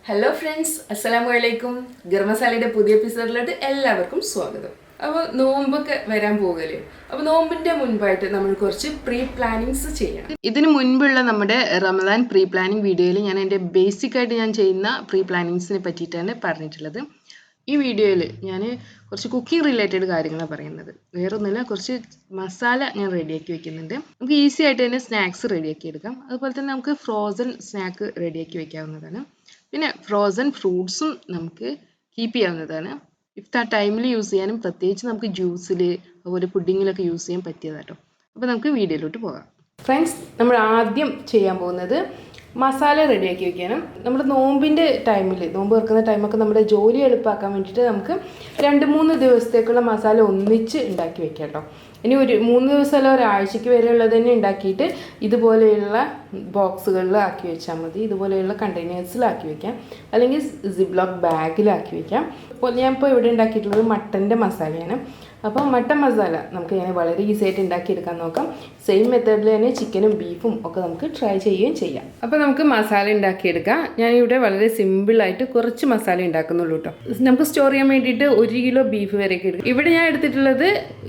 Hello friends, Assalamu alaikum. Garam Masala പുതിയ എപ്പിസോഡിലോട്ട് എല്ലാവർക്കും സ്വാഗതം. അപ്പോൾ നോമ്പൊക്കെ വരാൻ പോകല്ലേ. അപ്പോൾ നോമ്പിന്റെ മുൻപായിട്ട് നമ്മൾ കുറച്ച് പ്രീ പ്ലാനിങ്സ് ചെയ്യണം. ഇതിനു മുൻപുള്ള നമ്മുടെ റമദാൻ പ്രീ പ്ലാനിങ് വീഡിയോയിൽ ഞാൻ എൻ്റെ ബേസിക് ആയിട്ട് ഞാൻ ചെയ്യുന്ന പ്രീ പ്ലാനിങ്സിനെ പറ്റിയിട്ടാണ് പറഞ്ഞിട്ടുള്ളത്. ഈ വീഡിയോയിൽ ഞാൻ കുറച്ച് കുക്കിംഗ് റിലേറ്റഡ് കാര്യങ്ങളാണ് പറയുന്നത്. വേറൊന്നുമില്ല, കുറച്ച് മസാല ഞാൻ റെഡിയാക്കി വെക്കുന്നുണ്ട്. നമുക്ക് ഈസി ആയിട്ട് തന്നെ സ്നാക്സ് റെഡിയാക്കി എടുക്കാം. അതുപോലെ തന്നെ നമുക്ക് ഫ്രോസൺ സ്നാക്ക് റെഡിയാക്കി വെക്കാവുന്നതാണ്. പിന്നെ ഫ്രോസൺ ഫ്രൂട്ട്സും നമുക്ക് കീപ്പ് ചെയ്യാവുന്നതാണ്. ഇഫ്താർ ടൈമിൽ യൂസ് ചെയ്യാനും പ്രത്യേകിച്ച് നമുക്ക് ജ്യൂസിൽ അതുപോലെ പുഡിങ്ങിലൊക്കെ യൂസ് ചെയ്യാൻ പറ്റിയതാട്ടോ. അപ്പോൾ നമുക്ക് വീഡിയോയിലോട്ട് പോകാം. ഫ്രണ്ട്സ്, നമ്മൾ ആദ്യം ചെയ്യാൻ പോകുന്നത് മസാല റെഡിയാക്കി വെക്കാനും. നമ്മുടെ നോമ്പിൻ്റെ ടൈമിൽ, നോമ്പ് തുറക്കുന്ന ടൈമൊക്കെ നമ്മുടെ ജോലി എളുപ്പമാക്കാൻ വേണ്ടിയിട്ട് നമുക്ക് 2-3 ദിവസത്തേക്കുള്ള മസാല ഒന്നിച്ച് ഉണ്ടാക്കി വെക്കാം കേട്ടോ. ഇനി ഒരു 3 ദിവസമല്ല, ഒരാഴ്ചയ്ക്ക് വരെ ഉള്ളത് തന്നെ ഉണ്ടാക്കിയിട്ട് ഇതുപോലെയുള്ള ബോക്സുകളിൽ ആക്കി വെച്ചാൽ മതി. ഇതുപോലെയുള്ള കണ്ടെയ്നേഴ്സിലാക്കി വെക്കാം, അല്ലെങ്കിൽ സിപ്ലോക്ക് ബാഗിലാക്കി വെക്കാം. അപ്പോൾ ഞാനിപ്പോൾ ഇവിടെ ഉണ്ടാക്കിയിട്ടുള്ളത് മട്ടൻ്റെ മസാലയാണ്. അപ്പോൾ മട്ടൻ മസാല നമുക്ക് ഇങ്ങനെ വളരെ ഈസി ആയിട്ട് ഉണ്ടാക്കിയെടുക്കാൻ നോക്കാം. സെയിം മെത്തേഡിൽ തന്നെ ചിക്കനും ബീഫും ഒക്കെ നമുക്ക് ട്രൈ ചെയ്യുകയും ചെയ്യാം. അപ്പോൾ നമുക്ക് മസാല ഉണ്ടാക്കിയെടുക്കാം. ഞാനിവിടെ വളരെ സിമ്പിളായിട്ട് കുറച്ച് മസാല ഉണ്ടാക്കുന്നുള്ളൂ കേട്ടോ. നമുക്ക് സ്റ്റോർ ചെയ്യാൻ വേണ്ടിയിട്ട് 1 കിലോ ബീഫ് വരെയൊക്കെ എടുക്കും. ഇവിടെ ഞാൻ എടുത്തിട്ടുള്ളത്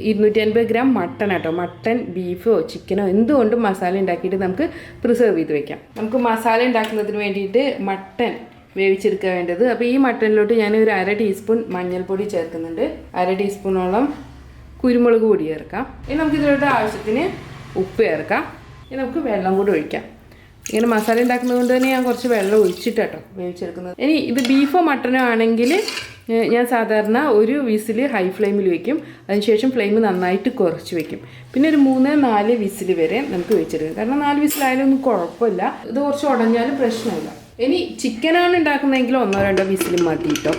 250 ഗ്രാം മട്ടൺ ആട്ടോ. മട്ടൺ, ബീഫോ ചിക്കനോ എന്തുകൊണ്ടും മസാല ഉണ്ടാക്കിയിട്ട് നമുക്ക് പ്രിസർവ് ചെയ്ത് വെക്കാം. നമുക്ക് മസാല ഉണ്ടാക്കുന്നതിന് വേണ്ടിയിട്ട് മട്ടൺ വേവിച്ചെടുക്കാൻ വേണ്ടത്. അപ്പോൾ ഈ മട്ടനിലോട്ട് ഞാൻ ഒരു 1/2 ടീസ്പൂൺ മഞ്ഞൾപ്പൊടി ചേർക്കുന്നുണ്ട്. 1/2 ടീസ്പൂണോളം കുരുമുളക് പൊടി ചേർക്കാം. ഇനി നമുക്ക് ഇതിലോട്ട് ആവശ്യത്തിന് ഉപ്പ് ചേർക്കാം. ഇനി നമുക്ക് വെള്ളം കൂടി ഒഴിക്കാം. ഇങ്ങനെ മസാല ഉണ്ടാക്കുന്നത് കൊണ്ട് തന്നെ ഞാൻ കുറച്ച് വെള്ളം ഒഴിച്ചിട്ടാട്ടോ വേവിച്ചെടുക്കുന്നത്. ഇനി ഇത് ബീഫോ മട്ടനോ ആണെങ്കിൽ ഞാൻ സാധാരണ ഒരു വിസിൽ ഹൈ ഫ്ലെയിമിൽ വെക്കും. അതിനുശേഷം ഫ്ലെയിം നന്നായിട്ട് കുറച്ച് വെക്കും. പിന്നെ ഒരു 3-4 വിസിൽ വരെ നമുക്ക് വെച്ചെടുക്കാം. കാരണം 4 വിസിലായാലും ഒന്നും കുഴപ്പമില്ല. ഇത് കുറച്ച് ഉടഞ്ഞാലും പ്രശ്നമില്ല. ഇനി ചിക്കനാണ് ഉണ്ടാക്കുന്നതെങ്കിൽ 1-2 വിസിൽ മതി കേട്ടോ.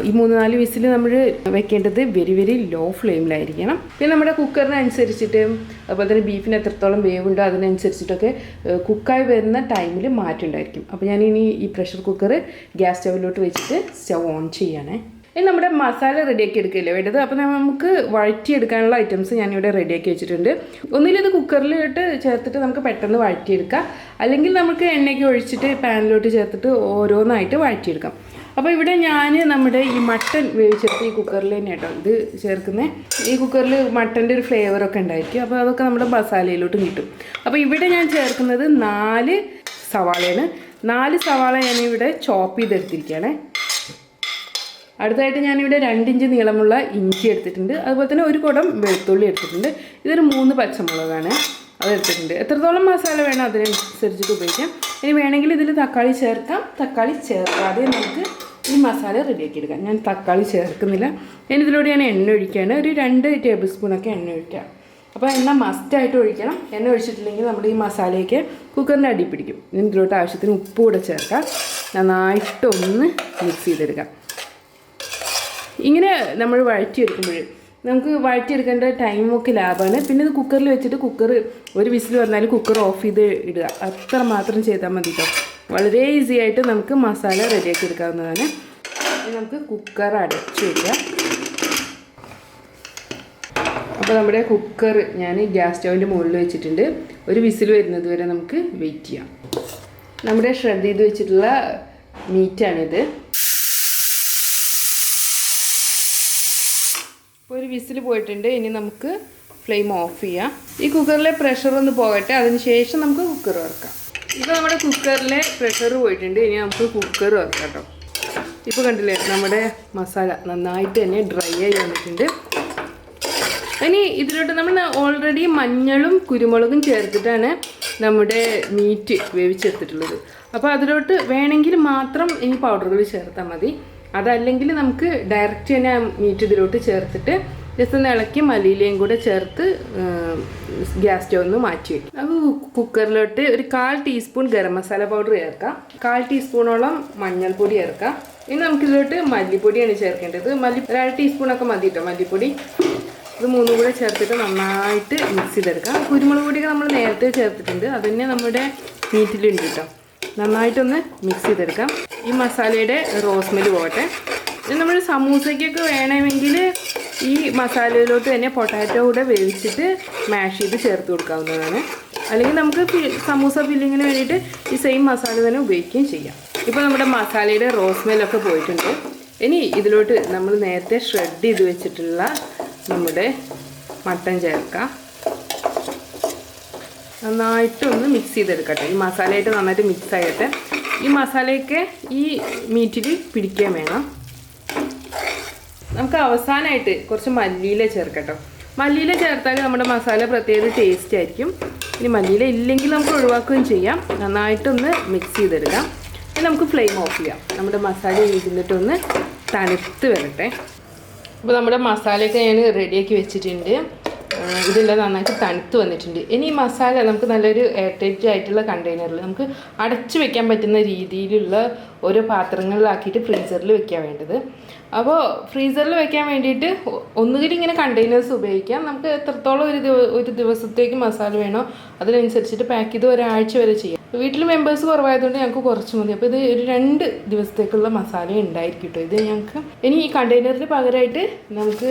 ഈ 3-4 വിസിൽ നമ്മൾ വെക്കേണ്ടത് വെരി ലോ ഫ്ലെയിമിലായിരിക്കണം. പിന്നെ നമ്മുടെ കുക്കറിനനുസരിച്ചിട്ട്, അതുപോലെ തന്നെ ബീഫിന് എത്രത്തോളം വേവുണ്ടോ അതിനനുസരിച്ചിട്ടൊക്കെ കുക്കായി വരുന്ന ടൈമിൽ മാറ്റമുണ്ടായിരിക്കും. അപ്പോൾ ഞാനിനി ഈ പ്രഷർ കുക്കർ ഗ്യാസ് സ്റ്റൗവിലോട്ട് വെച്ചിട്ട് സ്റ്റവ് ഓൺ ചെയ്യണേ. ഇനി നമ്മുടെ മസാല റെഡിയാക്കി എടുക്കില്ലേ വേണ്ടത്. അപ്പോൾ നമുക്ക് വഴറ്റിയെടുക്കാനുള്ള ഐറ്റംസ് ഞാനിവിടെ റെഡിയാക്കി വെച്ചിട്ടുണ്ട്. ഒന്നിലിത് കുക്കറിലോട്ട് ചേർത്തിട്ട് നമുക്ക് പെട്ടെന്ന് വഴറ്റിയെടുക്കാം, അല്ലെങ്കിൽ നമുക്ക് എണ്ണയ്ക്ക് ഒഴിച്ചിട്ട് പാനിലോട്ട് ചേർത്തിട്ട് ഓരോന്നായിട്ട് വഴറ്റിയെടുക്കാം. അപ്പോൾ ഇവിടെ ഞാൻ നമ്മുടെ ഈ മട്ടൺ വേവിച്ചെടുത്ത് ഈ കുക്കറിൽ തന്നെ കേട്ടോ ഇത് ചേർക്കുന്നത്. ഈ കുക്കറിൽ മട്ടൻ്റെ ഒരു ഫ്ലേവറൊക്കെ ഉണ്ടായിരിക്കും. അപ്പോൾ അതൊക്കെ നമ്മുടെ മസാലയിലോട്ട് കിട്ടും. അപ്പോൾ ഇവിടെ ഞാൻ ചേർക്കുന്നത് 4 സവാളയാണ്. 4 സവാള ഞാനിവിടെ ചോപ്പ് ചെയ്തെടുത്തിരിക്കുകയാണ്. അടുത്തായിട്ട് ഞാനിവിടെ 2 ഇഞ്ച് നീളമുള്ള ഇഞ്ചി എടുത്തിട്ടുണ്ട്. അതുപോലെ തന്നെ 1 കുടം വെളുത്തുള്ളി എടുത്തിട്ടുണ്ട്. ഇതൊരു 3 പച്ചമുളകാണ്, അതെടുത്തിട്ടുണ്ട്. എത്രത്തോളം മസാല വേണം അതിനനുസരിച്ചിട്ട് ഉപയോഗിക്കാം. ഇനി വേണമെങ്കിൽ ഇതിൽ തക്കാളി ചേർക്കാം. തക്കാളി ചേർക്കാതെ നമുക്ക് ഈ മസാല റെഡിയാക്കി എടുക്കാം. ഞാൻ തക്കാളി ചേർക്കുന്നില്ല. ഞാൻ ഇതിലൂടെ ഞാൻ എണ്ണ ഒഴിക്കുകയാണ്. ഒരു 2 ടേബിൾ സ്പൂണൊക്കെ എണ്ണ ഒഴിക്കാം. അപ്പോൾ എണ്ണ മസ്റ്റായിട്ട് ഒഴിക്കണം. എണ്ണ ഒഴിച്ചിട്ടില്ലെങ്കിൽ നമ്മുടെ ഈ മസാലയൊക്കെ കുക്കറിൻ്റെ അടി പിടിക്കും. ഇതിലോട്ട് ആവശ്യത്തിന് ഉപ്പ് കൂടെ ചേർക്കാം. നന്നായിട്ടൊന്ന് മിക്സ് ചെയ്തെടുക്കാം. ഇങ്ങനെ നമ്മൾ വഴറ്റിയെടുക്കുമ്പോൾ നമുക്ക് വഴറ്റിയെടുക്കേണ്ട ടൈമൊക്കെ ലാഭമാണ്. പിന്നെ ഇത് കുക്കറിൽ വെച്ചിട്ട് കുക്കർ ഒരു വിസിൽ വന്നാൽ കുക്കർ ഓഫ് ചെയ്ത് ഇടുക, അത്ര മാത്രം ചെയ്താൽ മതി കേട്ടോ. വളരെ ഈസി ആയിട്ട് നമുക്ക് മസാല റെഡിയാക്കി എടുക്കാവുന്നതാണ്. നമുക്ക് കുക്കർ അടച്ചു വയ്ക്കുക. അപ്പോൾ നമ്മുടെ കുക്കർ ഞാൻ ഗ്യാസ് സ്റ്റൗവിൻ്റെ മുകളിൽ വെച്ചിട്ടുണ്ട്. ഒരു വിസിൽ വരുന്നത് വരെ നമുക്ക് വെയിറ്റ് ചെയ്യാം. നമ്മുടെ ഷ്രെഡ് ചെയ്ത് വെച്ചിട്ടുള്ള മീറ്റാണിത്. ഒരു വിസിൽ പോയിട്ടുണ്ട്. ഇനി നമുക്ക് ഫ്ലെയിം ഓഫ് ചെയ്യാം. ഈ കുക്കറിലെ പ്രഷർ ഒന്ന് പോകട്ടെ, അതിന് ശേഷം നമുക്ക് കുക്കർ വറക്കാം. ഇപ്പോൾ നമ്മുടെ കുക്കറിലെ പ്രഷർ പോയിട്ടുണ്ട്. ഇനി നമുക്ക് കുക്കർ വറക്കാം കേട്ടോ. ഇപ്പോൾ കണ്ടില്ലേ, നമ്മുടെ മസാല നന്നായിട്ട് തന്നെ ഡ്രൈ ആയി വന്നിട്ടുണ്ട്. ഇനി ഇതിലോട്ട് നമ്മൾ ഓൾറെഡി മഞ്ഞളും കുരുമുളകും ചേർത്തിട്ടാണ് നമ്മുടെ മീറ്റ് വേവിച്ചെടുത്തിട്ടുള്ളത്. അപ്പോൾ അതിലോട്ട് വേണമെങ്കിൽ മാത്രം ഇനി പൗഡറുകൾ ചേർത്താൽ മതി. അതല്ലെങ്കിൽ നമുക്ക് ഡയറക്റ്റ് തന്നെ മീറ്റ് ഇതിലോട്ട് ചേർത്തിട്ട് ജസ്റ്റ് ഒന്ന് ഇളക്കി മല്ലിയിലയും കൂടെ ചേർത്ത് ഗ്യാസ് സ്റ്റവ് ഒന്ന് മാറ്റി വയ്ക്കും. അപ്പോൾ കുക്കറിലോട്ട് ഒരു 1/4 ടീസ്പൂൺ ഗരം മസാല പൗഡർ ചേർക്കാം. 1/4 ടീസ്പൂണോളം മഞ്ഞൾപ്പൊടി ചേർക്കാം. ഇനി നമുക്കിതിലോട്ട് മല്ലിപ്പൊടിയാണ് ചേർക്കേണ്ടത്. 1/2 ടീസ്പൂണൊക്കെ മതി കേട്ടോ മല്ലിപ്പൊടി. ഇത് 3 കൂടെ ചേർത്തിട്ട് നന്നായിട്ട് മിക്സ് ചെയ്തെടുക്കാം. കുരുമുളക് പൊടിയൊക്കെ നമ്മൾ നേരത്തെ ചേർത്തിട്ടുണ്ട്, അത് തന്നെ നമ്മുടെ മീറ്റിലുണ്ട് കേട്ടോ. നന്നായിട്ടൊന്ന് മിക്സ് ചെയ്തെടുക്കാം. ഈ മസാലയുടെ റോസ്മെൽ പോകട്ടെ. ഇനി നമ്മൾ സമൂസയ്ക്കൊക്കെ വേണമെങ്കിൽ ഈ മസാലയിലോട്ട് തന്നെ പൊട്ടാറ്റോ കൂടെ വേവിച്ചിട്ട് മാഷ് ചെയ്ത് ചേർത്ത് കൊടുക്കാവുന്നതാണ്. അല്ലെങ്കിൽ നമുക്ക് സമൂസ ഫില്ലിങ്ങിന് വേണ്ടിയിട്ട് ഈ സെയിം മസാല തന്നെ ഉപയോഗിക്കുകയും ചെയ്യാം. ഇപ്പോൾ നമ്മുടെ മസാലയുടെ റോസ്മേലൊക്കെ പോയിട്ടുണ്ട്. ഇനി ഇതിലോട്ട് നമ്മൾ നേരത്തെ ഷ്രെഡ് ചെയ്ത് വെച്ചിട്ടുള്ള നമ്മുടെ മട്ടൻ ചേർക്കാം. നന്നായിട്ടൊന്ന് മിക്സ് ചെയ്തെടുക്കട്ടെ. ഈ മസാലയായിട്ട് നന്നായിട്ട് മിക്സ് ആയിട്ട് ഈ മസാലയൊക്കെ ഈ മീറ്റിൽ പിടിക്കാൻ വേണം. നമുക്ക് അവസാനമായിട്ട് കുറച്ച് മല്ലിയില ചേർക്കട്ടോ. മല്ലിയില ചേർത്താൽ നമ്മുടെ മസാല പ്രത്യേക ടേസ്റ്റ് ആയിരിക്കും. ഇനി മല്ലിയില ഇല്ലെങ്കിൽ നമുക്ക് ഒഴിവാക്കുകയും ചെയ്യാം. നന്നായിട്ടൊന്ന് മിക്സ് ചെയ്തെടുക്കാം. ഇനി നമുക്ക് ഫ്ലെയിം ഓഫ് ചെയ്യാം. നമ്മുടെ മസാല ഇരുന്നിട്ടൊന്ന് തണുത്ത് വരട്ടെ. അപ്പോൾ നമ്മുടെ മസാലയൊക്കെ ഞാൻ റെഡിയാക്കി വെച്ചിട്ടുണ്ട്. ഇതെല്ലാം നന്നായിട്ട് തണുത്ത് വന്നിട്ടുണ്ട്. ഇനി ഈ മസാല നമുക്ക് നല്ലൊരു എയർ ടൈറ്റ് ആയിട്ടുള്ള കണ്ടെയ്നറിൽ നമുക്ക് അടച്ചു വെക്കാൻ പറ്റുന്ന രീതിയിലുള്ള ഓരോ പാത്രങ്ങളിലാക്കിയിട്ട് ഫ്രീസറിൽ വെക്കാൻ വേണ്ടത്. അപ്പോൾ ഫ്രീസറിൽ വെക്കാൻ വേണ്ടിയിട്ട് ഒന്നുകിൽ ഇങ്ങനെ കണ്ടെയ്നേഴ്സ് ഉപയോഗിക്കാം. നമുക്ക് എത്രത്തോളം ഒരു ദിവസത്തേക്ക് മസാല വേണോ അതിനനുസരിച്ചിട്ട് പാക്ക് ചെയ്ത് ഒരാഴ്ച വരെ ചെയ്യാം. വീട്ടിൽ മെമ്പേഴ്സ് കുറവായതുകൊണ്ട് ഞങ്ങൾക്ക് കുറച്ച് മതി. അപ്പോൾ ഇത് ഒരു 2 ദിവസത്തേക്കുള്ള മസാല ഉണ്ടായിരിക്കും കേട്ടോ ഇത് ഞങ്ങൾക്ക്. ഇനി ഈ കണ്ടെയ്നറിന് പകരമായിട്ട് നമുക്ക്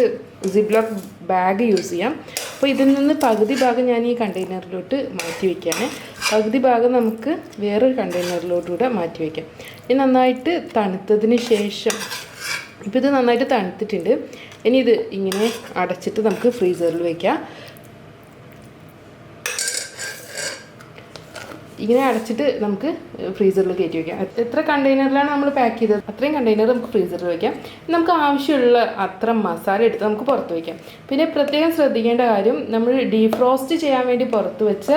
സിപ്ലോക്ക് ബാഗ് യൂസ് ചെയ്യാം. അപ്പോൾ ഇതിൽ നിന്ന് പകുതി ഭാഗം ഞാൻ ഈ കണ്ടെയ്നറിലോട്ട് മാറ്റി വയ്ക്കുകയാണ്. പകുതി ഭാഗം നമുക്ക് വേറൊരു കണ്ടെയ്നറിലോട്ടുകൂടെ മാറ്റി വയ്ക്കാം. ഇത് നന്നായിട്ട് തണുത്തതിന് ശേഷം ഇപ്പോൾ ഇത് നന്നായിട്ട് തണുത്തിട്ടുണ്ട്. ഇനി ഇത് ഇങ്ങനെ അടച്ചിട്ട് നമുക്ക് ഫ്രീസറിൽ വയ്ക്കാം. ഇങ്ങനെ അടച്ചിട്ട് നമുക്ക് ഫ്രീസറിൽ കയറ്റി വയ്ക്കാം. എത്ര കണ്ടെയ്നറിലാണ് നമ്മൾ പാക്ക് ചെയ്തത് അത്രയും കണ്ടെയ്നർ നമുക്ക് ഫ്രീസറിൽ വയ്ക്കാം. നമുക്ക് ആവശ്യമുള്ള അത്ര മസാല എടുത്ത് നമുക്ക് പുറത്ത് വയ്ക്കാം. പിന്നെ പ്രത്യേകം ശ്രദ്ധിക്കേണ്ട കാര്യം, നമ്മൾ ഡീഫ്രോസ്റ്റ് ചെയ്യാൻ വേണ്ടി പുറത്ത് വെച്ച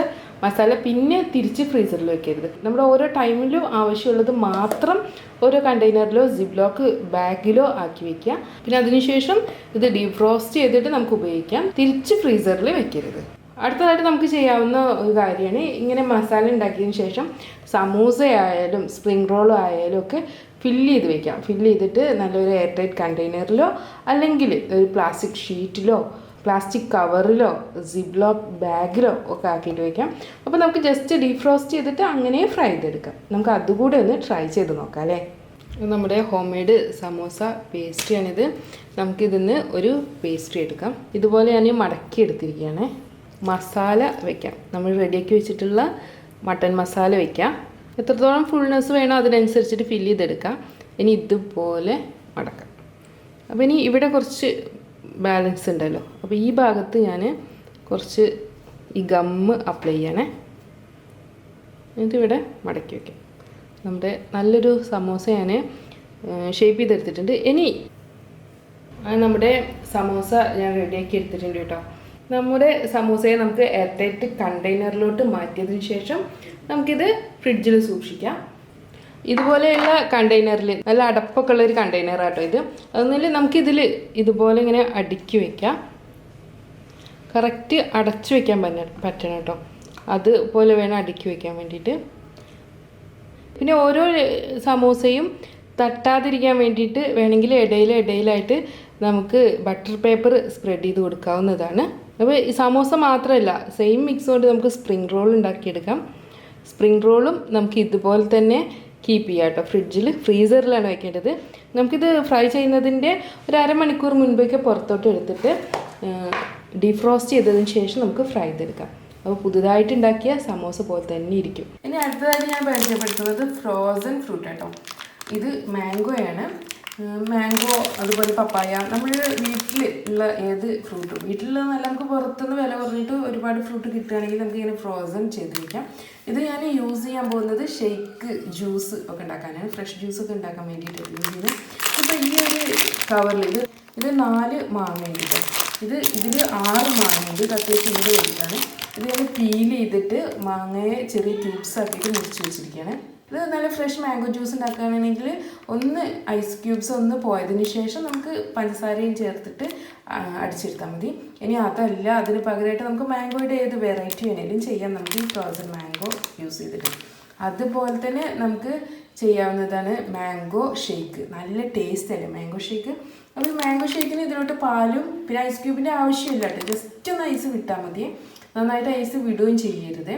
മസാല പിന്നെ തിരിച്ച് ഫ്രീസറിൽ വെക്കരുത്. നമ്മുടെ ഓരോ ടൈമിലും ആവശ്യമുള്ളത് മാത്രം ഓരോ കണ്ടെയ്നറിലോ സിപ്ലോക്ക് ബാഗിലോ ആക്കി വയ്ക്കുക. പിന്നെ അതിനുശേഷം ഇത് ഡീഫ്രോസ്റ്റ് ചെയ്തിട്ട് നമുക്ക് ഉപയോഗിക്കാം. തിരിച്ച് ഫ്രീസറിൽ വെക്കരുത്. അടുത്തതായിട്ട് നമുക്ക് ചെയ്യാവുന്ന ഒരു കാര്യമാണ്, ഇങ്ങനെ മസാല ഉണ്ടാക്കിയതിന് ശേഷം സമൂസ ആയാലും സ്പ്രിംഗ് റോൾ ആയാലും ഒക്കെ ഫില്ല് ചെയ്ത് വയ്ക്കാം. ഫില്ല് ചെയ്തിട്ട് നല്ലൊരു എയർ ടൈറ്റ് കണ്ടെയ്നറിലോ അല്ലെങ്കിൽ ഒരു പ്ലാസ്റ്റിക് ഷീറ്റിലോ പ്ലാസ്റ്റിക് കവറിലോ സിപ്ലോക്ക് ബാഗിലോ ഒക്കെ ആക്കിയിട്ട് വയ്ക്കാം. അപ്പോൾ നമുക്ക് ജസ്റ്റ് ഡീഫ്രോസ്റ്റ് ചെയ്തിട്ട് അങ്ങനെ ഫ്രൈ ചെയ്തെടുക്കാം. നമുക്ക് അതുകൂടെ ഒന്ന് ട്രൈ ചെയ്ത് നോക്കാം അല്ലേ. നമ്മുടെ ഹോം മെയ്ഡ് സമോസ പേസ്ട്രിയാണിത്. നമുക്കിതിന്ന് ഒരു പേസ്ട്രി എടുക്കാം. ഇതുപോലെ ഞാൻ മടക്കി എടുത്തിരിക്കുകയാണ്. മസാല വയ്ക്കാം. നമ്മൾ റെഡിയാക്കി വെച്ചിട്ടുള്ള മട്ടൻ മസാല വയ്ക്കാം. എത്രത്തോളം ഫുൾനെസ് വേണോ അതിനനുസരിച്ചിട്ട് ഫില്ല് ചെയ്തെടുക്കാം. ഇനി ഇതുപോലെ മടക്കാം. അപ്പോൾ ഇനി ഇവിടെ കുറച്ച് ബാലൻസ് ഉണ്ടല്ലോ, അപ്പോൾ ഈ ഭാഗത്ത് ഞാൻ കുറച്ച് ഈ ഗമ്മ് അപ്ലൈ ചെയ്യണേ. എന്നിട്ടിവിടെ മടക്കി വയ്ക്കാം. നമ്മുടെ നല്ലൊരു സമോസ ഞാൻ ഷേപ്പ് ചെയ്തെടുത്തിട്ടുണ്ട്. ഇനി നമ്മുടെ സമോസ ഞാൻ റെഡിയാക്കി എടുത്തിട്ടുണ്ട് കേട്ടോ. നമ്മുടെ സമൂസയെ നമുക്ക് എയർ ടൈറ്റ് കണ്ടെയ്നറിലോട്ട് മാറ്റിയതിന് ശേഷം നമുക്കിത് ഫ്രിഡ്ജിൽ സൂക്ഷിക്കാം. ഇതുപോലെയുള്ള കണ്ടെയ്നറിൽ നല്ല അടപ്പൊക്കെ ഉള്ളൊരു കണ്ടെയ്നറാട്ടോ ഇത്. അതൊന്നുമില്ല, നമുക്കിതിൽ ഇതുപോലെ ഇങ്ങനെ അടുക്കി വയ്ക്കാം. കറക്റ്റ് അടച്ചു വയ്ക്കാൻ പറ്റണം കേട്ടോ. അതുപോലെ വേണം അടുക്കി വയ്ക്കാൻ വേണ്ടിയിട്ട്. പിന്നെ ഓരോ സമൂസയും തട്ടാതിരിക്കാൻ വേണ്ടിയിട്ട് വേണമെങ്കിൽ ഇടയിലായിട്ട് നമുക്ക് ബട്ടർ പേപ്പർ സ്പ്രെഡ് ചെയ്ത് കൊടുക്കാവുന്നതാണ്. അപ്പോൾ ഈ സമോസ മാത്രമല്ല, സെയിം മിക്സ് കൊണ്ട് നമുക്ക് സ്പ്രിംഗ് റോൾ ഉണ്ടാക്കിയെടുക്കാം. സ്പ്രിംഗ് റോളും നമുക്ക് ഇതുപോലെ തന്നെ കീപ്പ് ചെയ്യാം കേട്ടോ. ഫ്രീസറിലാണ് വയ്ക്കേണ്ടത്. നമുക്കിത് ഫ്രൈ ചെയ്യുന്നതിൻ്റെ ഒരു അരമണിക്കൂർ മുൻപൊക്കെ പുറത്തോട്ട് എടുത്തിട്ട് ഡീഫ്രോസ്റ്റ് ചെയ്തതിന് ശേഷം നമുക്ക് ഫ്രൈ ചെയ്തെടുക്കാം. അപ്പോൾ പുതുതായിട്ട് ഉണ്ടാക്കിയ സമോസ പോലെ തന്നെ ഇരിക്കും. ഇനി അടുത്തതായിട്ട് ഞാൻ പരിചയപ്പെടുത്തുന്നത് ഫ്രോസൺ ഫ്രൂട്ട് കേട്ടോ. ഇത് മാംഗോയാണ്. മാംഗോ അതുപോലെ പപ്പായ, നമ്മൾ വീട്ടിൽ ഉള്ള ഏത് ഫ്രൂട്ടും, വീട്ടിലുള്ളതെന്നല്ല, നമുക്ക് പുറത്തുനിന്ന് വില കുറഞ്ഞിട്ട് ഒരുപാട് ഫ്രൂട്ട് കിട്ടുകയാണെങ്കിൽ നമുക്ക് ഇങ്ങനെ ഫ്രോസൺ ചെയ്ത് വയ്ക്കാം. ഇത് ഞാൻ യൂസ് ചെയ്യാൻ പോകുന്നത് ഷേക്ക് ജ്യൂസ് ഒക്കെ ഉണ്ടാക്കാനാണ്. ഫ്രഷ് ജ്യൂസ് ഒക്കെ ഉണ്ടാക്കാൻ വേണ്ടിയിട്ട് യൂസ് ചെയ്യുന്നത്. ഇപ്പോൾ ഈ ഒരു കവറിൽ ഇത് 4 മാങ്ങയുണ്ട്. ഇതിൽ 6 മാങ്ങയുണ്ട്. ഇത് അത്യാവശ്യം ഇവിടെ വലുതാണ്. ഇത് ഞാൻ പീൽ ചെയ്തിട്ട് മാങ്ങയെ ചെറിയ ക്യൂബ്സ് ആക്കിയിട്ട് മുറിച്ച് വെച്ചിരിക്കുകയാണ്. ഇത് നല്ല ഫ്രഷ് മാംഗോ ജ്യൂസ് ഉണ്ടാക്കുകയാണെങ്കിൽ ഒന്ന് ഐസ് ക്യൂബ്സ് ഒന്ന് പോയതിന് ശേഷം നമുക്ക് പഞ്ചസാരയും ചേർത്തിട്ട് അടിച്ചെടുത്താൽ മതി. ഇനി അതല്ല, അതിന് പകരമായിട്ട് നമുക്ക് മാംഗോയുടെ ഏത് വെറൈറ്റി വേണമെങ്കിലും ചെയ്യാം. നമുക്ക് ഈ ഫ്രോസൺ മാംഗോ യൂസ് ചെയ്തിട്ട് അതുപോലെ തന്നെ നമുക്ക് ചെയ്യാവുന്നതാണ് മാംഗോ ഷേക്ക്. നല്ല ടേസ്റ്റ് അല്ലേ മാംഗോ ഷേക്ക്. അപ്പോൾ മാംഗോ ഷേക്കിന് ഇതിലോട്ട് പാലും പിന്നെ ഐസ് ക്യൂബിൻ്റെ ആവശ്യമില്ല കേട്ടോ. ജസ്റ്റ് ഒന്ന് ഐസ് വിട്ടാൽ മതി. നന്നായിട്ട് ഐസ് വിടുകയും ചെയ്യരുത്.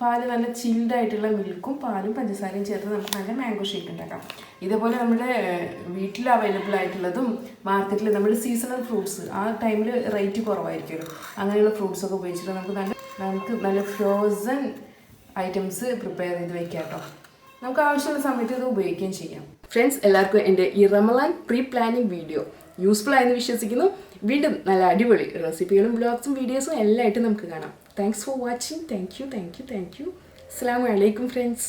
പാല് നല്ല ചിൽഡ് ആയിട്ടുള്ള മിൽക്കും പാലും പഞ്ചസാരയും ചേർത്ത് നമുക്ക് നല്ല മാംഗോ ഷേക്ക് ഉണ്ടാക്കാം. ഇതേപോലെ നമ്മുടെ വീട്ടിൽ അവൈലബിൾ ആയിട്ടുള്ളതും മാർക്കറ്റിൽ നമ്മുടെ സീസണൽ ഫ്രൂട്ട്സ് ആ ടൈമിൽ റേറ്റ് കുറവായിരിക്കുമല്ലോ, അങ്ങനെയുള്ള ഫ്രൂട്ട്സൊക്കെ ഉപയോഗിച്ചിട്ട് നമുക്ക് നല്ല ഫ്രോസൺ ഐറ്റംസ് പ്രിപ്പയർ ചെയ്ത് വയ്ക്കാം കേട്ടോ. നമുക്ക് ആവശ്യമുള്ള സമയത്ത് ഇത് ഉപയോഗിക്കുകയും ചെയ്യാം. ഫ്രണ്ട്സ്, എല്ലാവർക്കും എൻ്റെ ഈ Ramadan pre planning video useful ആയെന്ന് വിശ്വസിക്കുന്നു. വീണ്ടും നല്ല അടിപൊളി റെസിപ്പികളും വ്ലോഗ്സും വീഡിയോസും എല്ലാമായിട്ട് നമുക്ക് കാണാം. Thanks for watching. Thank you. അസ്സലാമു അലൈക്കും ഫ്രണ്ട്സ്.